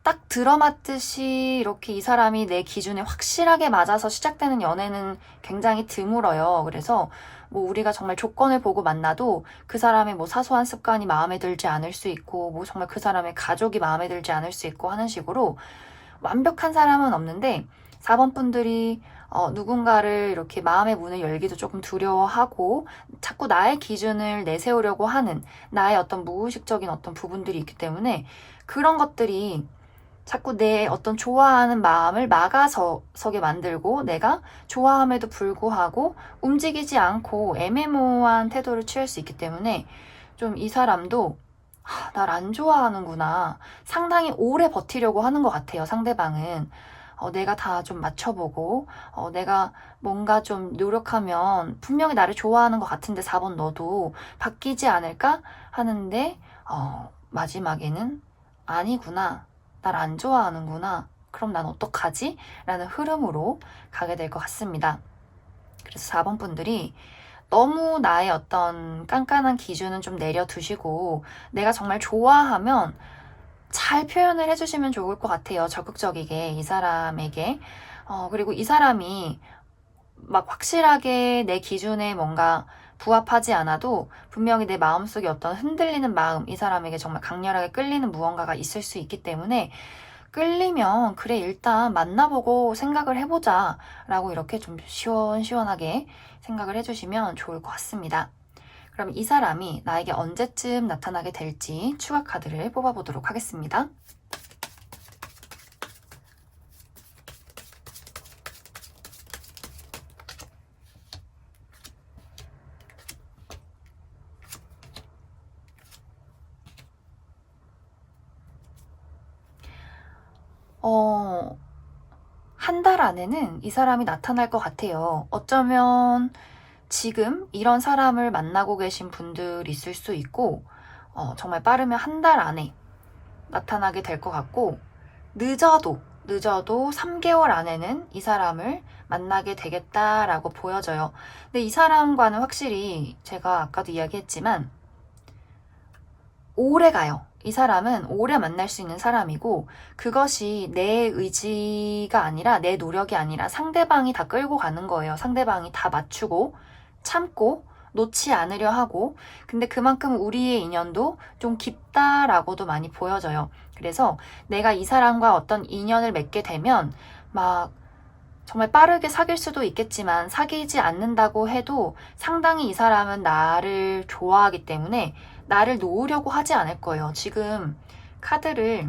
딱 들어맞듯이 이렇게 이 사람이 내 기준에 확실하게 맞아서 시작되는 연애는 굉장히 드물어요. 그래서 뭐 우리가 정말 조건을 보고 만나도 그 사람의 뭐 사소한 습관이 마음에 들지 않을 수 있고 뭐 정말 그 사람의 가족이 마음에 들지 않을 수 있고 하는 식으로 완벽한 사람은 없는데 4번 분들이 누군가를 이렇게 마음의 문을 열기도 조금 두려워하고 자꾸 나의 기준을 내세우려고 하는 나의 어떤 무의식적인 어떤 부분들이 있기 때문에 그런 것들이 자꾸 내 어떤 좋아하는 마음을 막아서게 만들고 내가 좋아함에도 불구하고 움직이지 않고 애매모호한 태도를 취할 수 있기 때문에 좀 이 사람도 날 안 좋아하는구나. 상당히 오래 버티려고 하는 것 같아요, 상대방은. 내가 다 좀 맞춰보고, 내가 뭔가 좀 노력하면 분명히 나를 좋아하는 것 같은데 4번 너도 바뀌지 않을까? 하는데, 마지막에는 아니구나. 날 안 좋아하는구나. 그럼 난 어떡하지? 라는 흐름으로 가게 될 것 같습니다. 그래서 4번 분들이 너무 나의 어떤 깐깐한 기준은 좀 내려두시고 내가 정말 좋아하면 잘 표현을 해주시면 좋을 것 같아요. 적극적이게 이 사람에게. 그리고 이 사람이 막 확실하게 내 기준에 뭔가 부합하지 않아도 분명히 내 마음속에 어떤 흔들리는 마음, 이 사람에게 정말 강렬하게 끌리는 무언가가 있을 수 있기 때문에 끌리면 그래 일단 만나보고 생각을 해보자 라고 이렇게 좀 시원시원하게 생각을 해주시면 좋을 것 같습니다. 그럼 이 사람이 나에게 언제쯤 나타나게 될지 추가 카드를 뽑아보도록 하겠습니다. 한 달 안에는 이 사람이 나타날 것 같아요. 어쩌면 지금 이런 사람을 만나고 계신 분들 있을 수 있고, 정말 빠르면 한 달 안에 나타나게 될 것 같고, 늦어도 3개월 안에는 이 사람을 만나게 되겠다라고 보여져요. 근데 이 사람과는 확실히 제가 아까도 이야기했지만, 오래 가요. 이 사람은 오래 만날 수 있는 사람이고 그것이 내 의지가 아니라 내 노력이 아니라 상대방이 다 끌고 가는 거예요. 상대방이 다 맞추고 참고 놓지 않으려 하고 근데 그만큼 우리의 인연도 좀 깊다라고도 많이 보여져요. 그래서 내가 이 사람과 어떤 인연을 맺게 되면 막 정말 빠르게 사귈 수도 있겠지만 사귀지 않는다고 해도 상당히 이 사람은 나를 좋아하기 때문에 나를 놓으려고 하지 않을 거예요. 지금 카드를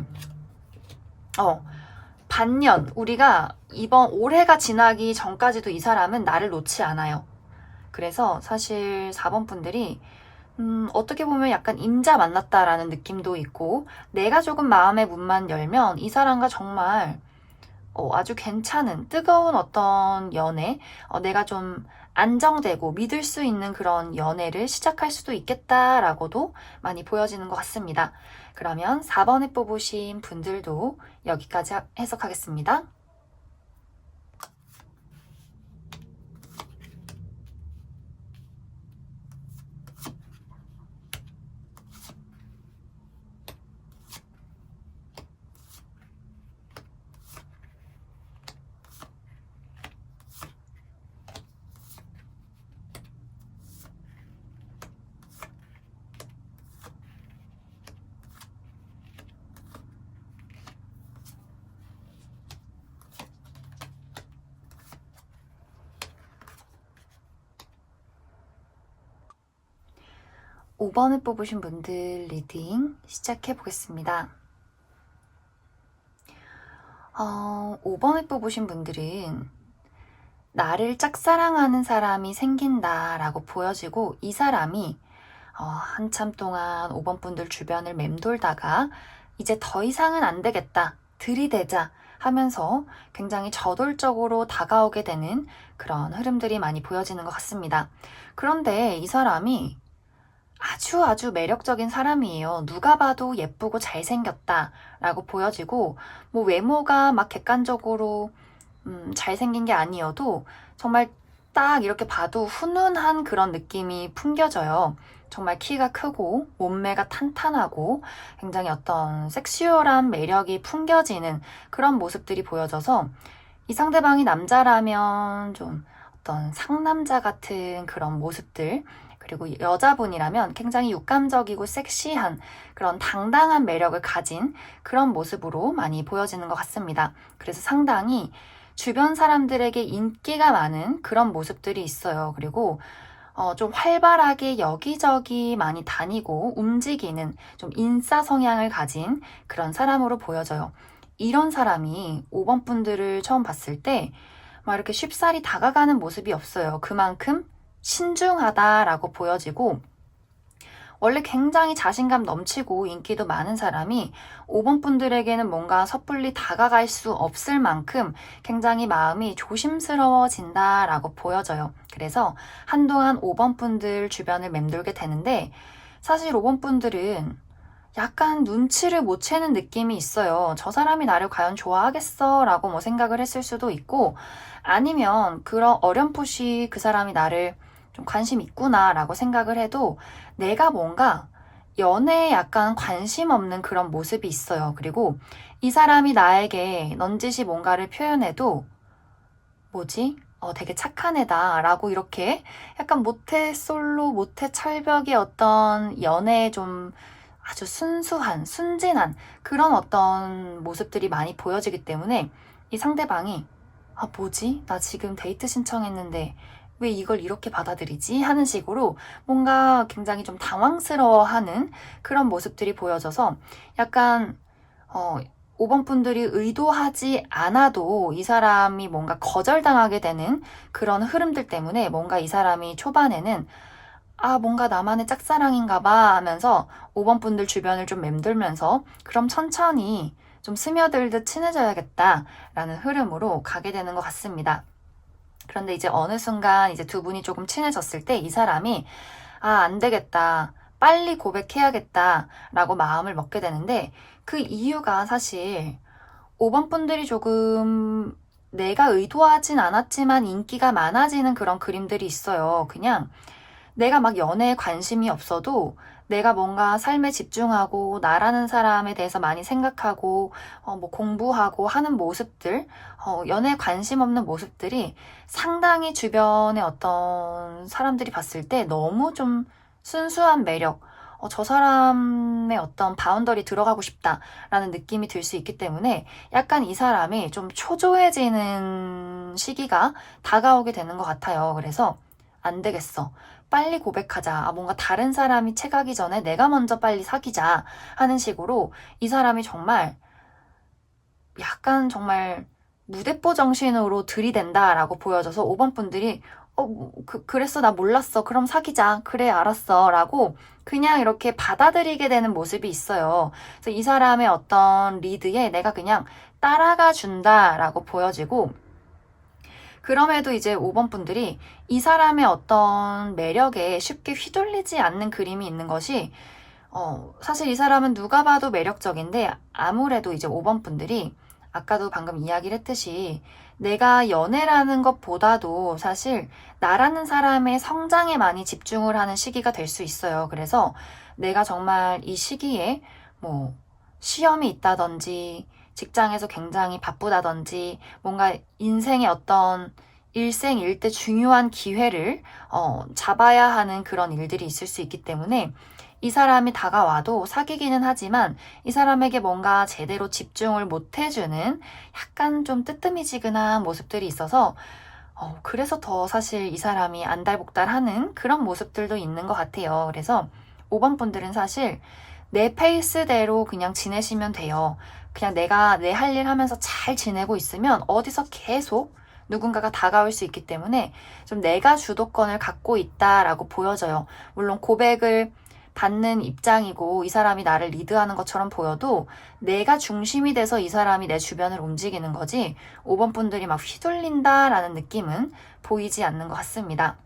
반년 우리가 이번 올해가 지나기 전까지도 이 사람은 나를 놓지 않아요. 그래서 사실 4번 분들이 어떻게 보면 약간 임자 만났다라는 느낌도 있고 내가 조금 마음의 문만 열면 이 사람과 정말 아주 괜찮은 뜨거운 어떤 연애, 내가 좀 안정되고 믿을 수 있는 그런 연애를 시작할 수도 있겠다라고도 많이 보여지는 것 같습니다. 그러면 4번에 뽑으신 분들도 여기까지 해석하겠습니다. 5번을 뽑으신 분들 리딩 시작해 보겠습니다. 5번을 뽑으신 분들은 나를 짝사랑하는 사람이 생긴다라고 보여지고, 이 사람이 한참 동안 5번 분들 주변을 맴돌다가 이제 더 이상은 안 되겠다, 들이대자 하면서 굉장히 저돌적으로 다가오게 되는 그런 흐름들이 많이 보여지는 것 같습니다. 그런데 이 사람이 아주 매력적인 사람이에요. 누가 봐도 예쁘고 잘생겼다 라고 보여지고, 뭐 외모가 막 객관적으로 잘생긴 게 아니어도 정말 딱 이렇게 봐도 훈훈한 그런 느낌이 풍겨져요. 정말 키가 크고 몸매가 탄탄하고 굉장히 어떤 섹슈얼한 매력이 풍겨지는 그런 모습들이 보여져서, 이 상대방이 남자라면 좀 어떤 상남자 같은 그런 모습들, 그리고 여자분이라면 굉장히 육감적이고 섹시한 그런 당당한 매력을 가진 그런 모습으로 많이 보여지는 것 같습니다. 그래서 상당히 주변 사람들에게 인기가 많은 그런 모습들이 있어요. 그리고 좀 활발하게 여기저기 많이 다니고 움직이는 좀 인싸 성향을 가진 그런 사람으로 보여져요. 이런 사람이 5번 분들을 처음 봤을 때 막 이렇게 쉽사리 다가가는 모습이 없어요. 그만큼 신중하다라고 보여지고, 원래 굉장히 자신감 넘치고 인기도 많은 사람이 5번 분들에게는 뭔가 섣불리 다가갈 수 없을 만큼 굉장히 마음이 조심스러워진다라고 보여져요. 그래서 한동안 5번 분들 주변을 맴돌게 되는데, 사실 5번 분들은 약간 눈치를 못 채는 느낌이 있어요. 저 사람이 나를 과연 좋아하겠어? 라고 뭐 생각을 했을 수도 있고, 아니면 그런 어렴풋이 그 사람이 나를 좀 관심 있구나 라고 생각을 해도, 내가 뭔가 연애에 약간 관심 없는 그런 모습이 있어요. 그리고 이 사람이 나에게 넌지시 뭔가를 표현해도 뭐지? 되게 착한 애다 라고 이렇게 약간 모태솔로, 모태철벽의 어떤 연애에 좀 아주 순수한, 순진한 그런 어떤 모습들이 많이 보여지기 때문에, 이 상대방이 뭐지? 나 지금 데이트 신청했는데 왜 이걸 이렇게 받아들이지? 하는 식으로 뭔가 굉장히 좀 당황스러워하는 그런 모습들이 보여져서, 약간 5번 분들이 의도하지 않아도 이 사람이 뭔가 거절당하게 되는 그런 흐름들 때문에, 뭔가 이 사람이 초반에는 뭔가 나만의 짝사랑인가 봐 하면서 5번 분들 주변을 좀 맴돌면서, 그럼 천천히 좀 스며들듯 친해져야겠다라는 흐름으로 가게 되는 것 같습니다. 그런데 이제 어느 순간 이제 두 분이 조금 친해졌을 때 이 사람이 안 되겠다, 빨리 고백해야겠다 라고 마음을 먹게 되는데, 그 이유가 사실 5번 분들이 조금 내가 의도하진 않았지만 인기가 많아지는 그런 그림들이 있어요. 그냥 내가 막 연애에 관심이 없어도 내가 뭔가 삶에 집중하고 나라는 사람에 대해서 많이 생각하고 뭐 공부하고 하는 모습들, 연애에 관심 없는 모습들이 상당히 주변의 어떤 사람들이 봤을 때 너무 좀 순수한 매력, 저 사람의 어떤 바운더리 들어가고 싶다라는 느낌이 들 수 있기 때문에, 약간 이 사람이 좀 초조해지는 시기가 다가오게 되는 것 같아요. 그래서 안 되겠어, 빨리 고백하자, 뭔가 다른 사람이 채가기 전에 내가 먼저 빨리 사귀자 하는 식으로 이 사람이 정말 약간 정말 무대뽀 정신으로 들이댄다라고 보여져서, 5번 분들이 그랬어, 나 몰랐어, 그럼 사귀자, 그래 알았어 라고 그냥 이렇게 받아들이게 되는 모습이 있어요. 그래서 이 사람의 어떤 리드에 내가 그냥 따라가 준다라고 보여지고, 그럼에도 이제 5번 분들이 이 사람의 어떤 매력에 쉽게 휘둘리지 않는 그림이 있는 것이, 사실 이 사람은 누가 봐도 매력적인데, 아무래도 이제 5번 분들이 아까도 방금 이야기를 했듯이 내가 연애라는 것보다도 사실 나라는 사람의 성장에 많이 집중을 하는 시기가 될 수 있어요. 그래서 내가 정말 이 시기에 뭐 시험이 있다든지 직장에서 굉장히 바쁘다든지 뭔가 인생의 어떤 일생일대 중요한 기회를 잡아야 하는 그런 일들이 있을 수 있기 때문에, 이 사람이 다가와도 사귀기는 하지만 이 사람에게 뭔가 제대로 집중을 못 해주는 약간 좀 뜨뜨미지근한 모습들이 있어서, 그래서 더 사실 이 사람이 안달복달하는 그런 모습들도 있는 것 같아요. 그래서 5번 분들은 사실 내 페이스대로 그냥 지내시면 돼요. 그냥 내가 내 할 일 하면서 잘 지내고 있으면 어디서 계속 누군가가 다가올 수 있기 때문에 좀 내가 주도권을 갖고 있다라고 보여져요. 물론 고백을 받는 입장이고 이 사람이 나를 리드하는 것처럼 보여도 내가 중심이 돼서 이 사람이 내 주변을 움직이는 거지 5번 분들이 막 휘둘린다라는 느낌은 보이지 않는 것 같습니다.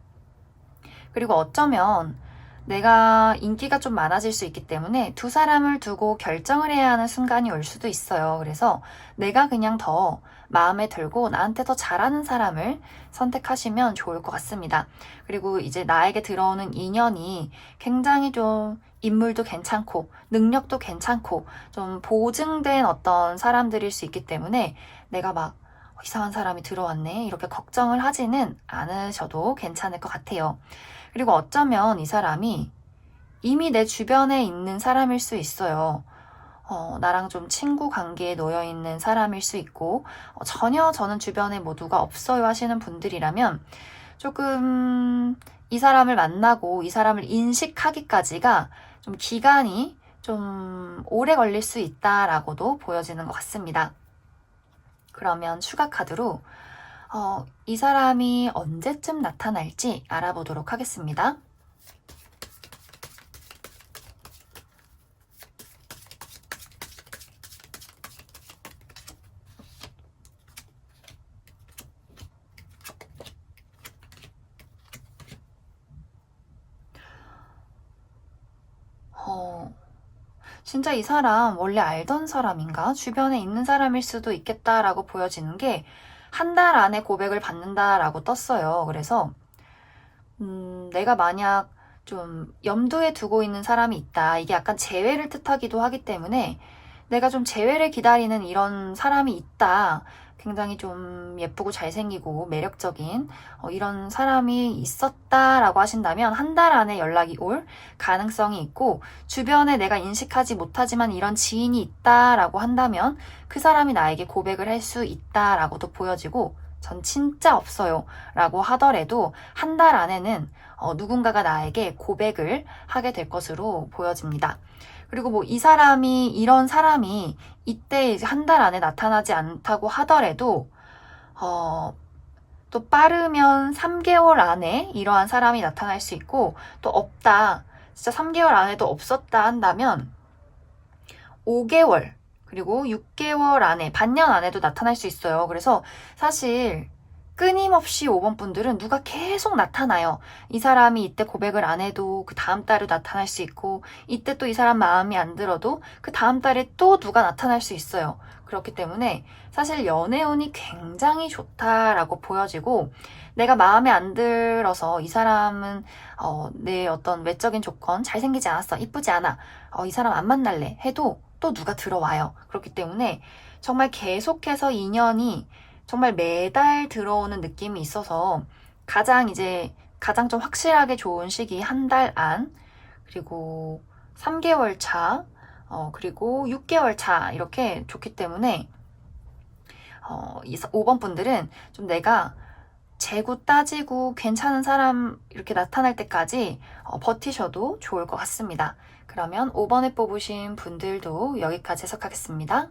그리고 어쩌면 내가 인기가 좀 많아질 수 있기 때문에 두 사람을 두고 결정을 해야 하는 순간이 올 수도 있어요. 그래서 내가 그냥 더 마음에 들고 나한테 더 잘하는 사람을 선택하시면 좋을 것 같습니다. 그리고 이제 나에게 들어오는 인연이 굉장히 좀 인물도 괜찮고 능력도 괜찮고 좀 보증된 어떤 사람들일 수 있기 때문에 내가 막 이상한 사람이 들어왔네 이렇게 걱정을 하지는 않으셔도 괜찮을 것 같아요. 그리고 어쩌면 이 사람이 이미 내 주변에 있는 사람일 수 있어요. 나랑 좀 친구 관계에 놓여 있는 사람일 수 있고 전혀 저는 주변에 모두가 없어요 하시는 분들이라면 조금 이 사람을 만나고 이 사람을 인식하기까지가 좀 기간이 좀 오래 걸릴 수 있다라고도 보여지는 것 같습니다. 그러면 추가 카드로 이 사람이 언제쯤 나타날지 알아보도록 하겠습니다. 진짜 이 사람 원래 알던 사람인가? 주변에 있는 사람일 수도 있겠다라고 보여지는 게 한 달 안에 고백을 받는다라고 떴어요. 그래서 내가 만약 좀 염두에 두고 있는 사람이 있다. 이게 약간 재회를 뜻하기도 하기 때문에 내가 좀 재회를 기다리는 이런 사람이 있다. 굉장히 좀 예쁘고 잘생기고 매력적인 이런 사람이 있었다라고 하신다면 한 달 안에 연락이 올 가능성이 있고 주변에 내가 인식하지 못하지만 이런 지인이 있다라고 한다면 그 사람이 나에게 고백을 할 수 있다라고도 보여지고 전 진짜 없어요 라고 하더라도 한 달 안에는 누군가가 나에게 고백을 하게 될 것으로 보여집니다. 그리고 뭐 이 사람이 이런 사람이 이때 이제 한 달 안에 나타나지 않다고 하더라도 또 빠르면 3개월 안에 이러한 사람이 나타날 수 있고 또 없다 진짜 3개월 안에도 없었다 한다면 5개월 그리고 6개월 안에 반년 안에도 나타날 수 있어요. 그래서 사실 끊임없이 5번 분들은 누가 계속 나타나요. 이 사람이 이때 고백을 안 해도 그 다음 달에 나타날 수 있고 이때 또 이 사람 마음이 안 들어도 그 다음 달에 또 누가 나타날 수 있어요. 그렇기 때문에 사실 연애운이 굉장히 좋다라고 보여지고 내가 마음에 안 들어서 이 사람은 내 어떤 외적인 조건 잘생기지 않았어 이쁘지 않아 이 사람 안 만날래 해도 또 누가 들어와요. 그렇기 때문에 정말 계속해서 인연이 정말 매달 들어오는 느낌이 있어서 가장 좀 확실하게 좋은 시기 한 달 안, 그리고 3개월 차, 그리고 6개월 차 이렇게 좋기 때문에 5번 분들은 좀 내가 재고 따지고 괜찮은 사람 이렇게 나타날 때까지 버티셔도 좋을 것 같습니다. 그러면 5번에 뽑으신 분들도 여기까지 해석하겠습니다.